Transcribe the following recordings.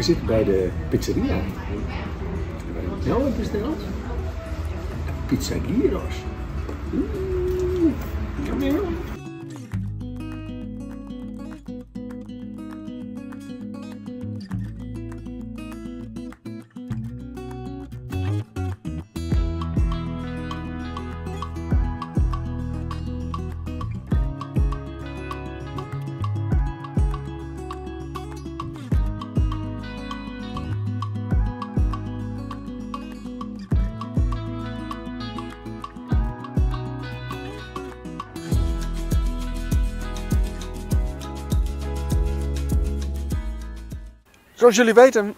We zitten bij de pizzeria. Nou, wat besteld? Pizza gyros. Kom hier. Zoals jullie weten,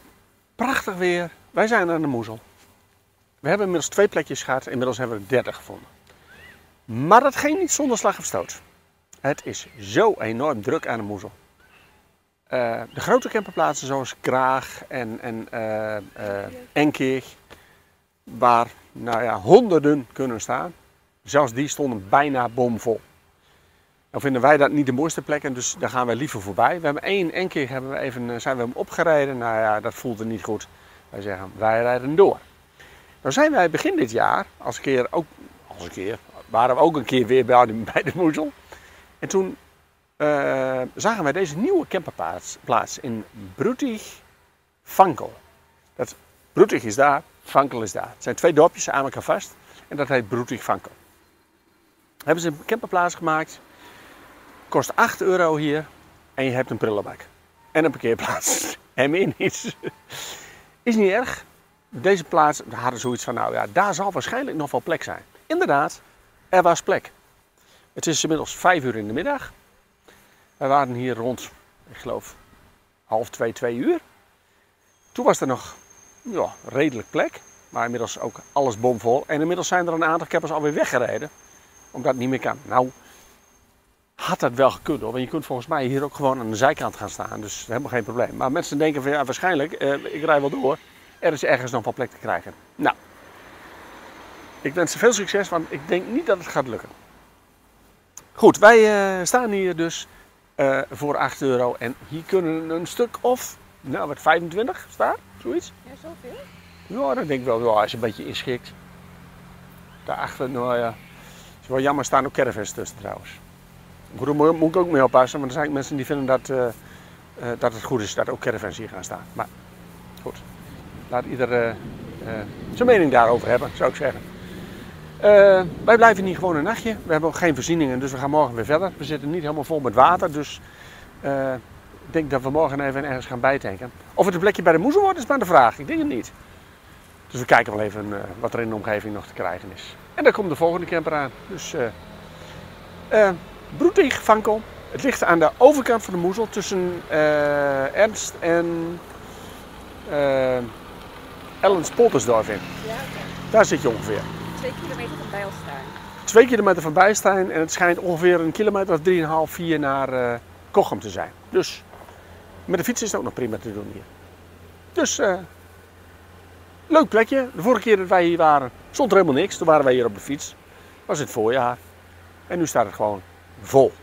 prachtig weer. Wij zijn aan de Moezel. We hebben inmiddels 2 plekjes gehad, inmiddels hebben we er 30 gevonden. Maar dat ging niet zonder slag of stoot. Het is zo enorm druk aan de Moezel. De grote camperplaatsen zoals Kraag en Enkirch, waar nou ja, honderden kunnen staan. Zelfs die stonden bijna bomvol. Dan vinden wij dat niet de mooiste plekken, dus daar gaan we liever voorbij. We hebben één keer zijn we hem opgereden. Nou ja, dat voelde niet goed. Wij zeggen, wij rijden door. Nou zijn wij begin dit jaar, waren we ook een keer weer bij de Moezel. En toen zagen wij deze nieuwe camperplaats in Vankel. Bruttig is daar, Vankel is daar. Het zijn 2 dorpjes aan elkaar vast en dat heet Vankel. Hebben ze een camperplaats gemaakt. Kost 8 euro hier en je hebt een prullenbak. En een parkeerplaats. En meer niet. Is niet erg. Deze plaats hadden zoiets van, nou ja, daar zal waarschijnlijk nog wel plek zijn. Inderdaad, er was plek. Het is inmiddels 5 uur in de middag. Wij waren hier rond, ik geloof, 1:30, 2 uur. Toen was er nog redelijk plek. Maar inmiddels ook alles bomvol. En inmiddels zijn er een aantal campers alweer weggereden. Omdat het niet meer kan. Nou, had dat wel gekund hoor, want je kunt volgens mij hier ook gewoon aan de zijkant gaan staan, dus helemaal geen probleem. Maar mensen denken van ja, waarschijnlijk, ik rij wel door, er is ergens nog wel plek te krijgen. Nou, ik wens ze veel succes, want ik denk niet dat het gaat lukken. Goed, wij staan hier dus voor 8 euro en hier kunnen een stuk of, nou wat 25 staan, zoiets? Ja, zoveel? Ja, dat denk ik wel, als je een beetje inschikt. Daarachter, nou ja, het is wel jammer, staan ook caravans tussen trouwens. Daar moet ik ook mee oppassen, want er zijn mensen die vinden dat het goed is dat ook caravans hier gaan staan. Maar goed, laat ieder zijn mening daarover hebben, zou ik zeggen. Wij blijven hier gewoon een nachtje. We hebben ook geen voorzieningen, dus we gaan morgen weer verder. We zitten niet helemaal vol met water, dus ik denk dat we morgen even ergens gaan bijtanken. Of het een plekje bij de Moezel wordt, is maar de vraag. Ik denk het niet. Dus we kijken wel even wat er in de omgeving nog te krijgen is. En dan komt de volgende camper aan. Dus Vankel. Het ligt aan de overkant van de Moezel tussen Ernst en Ellens-Poltersdorf in. Ja, okay. Daar zit je ongeveer. 2 kilometer van Bijlstein. 2 kilometer van Bijlstein en het schijnt ongeveer een kilometer of 3,5, 4 naar Kochem te zijn. Dus met de fiets is het ook nog prima te doen hier. Dus leuk plekje. De vorige keer dat wij hier waren stond er helemaal niks. Toen waren wij hier op de fiets. Was het voorjaar. En nu staat het gewoon vol.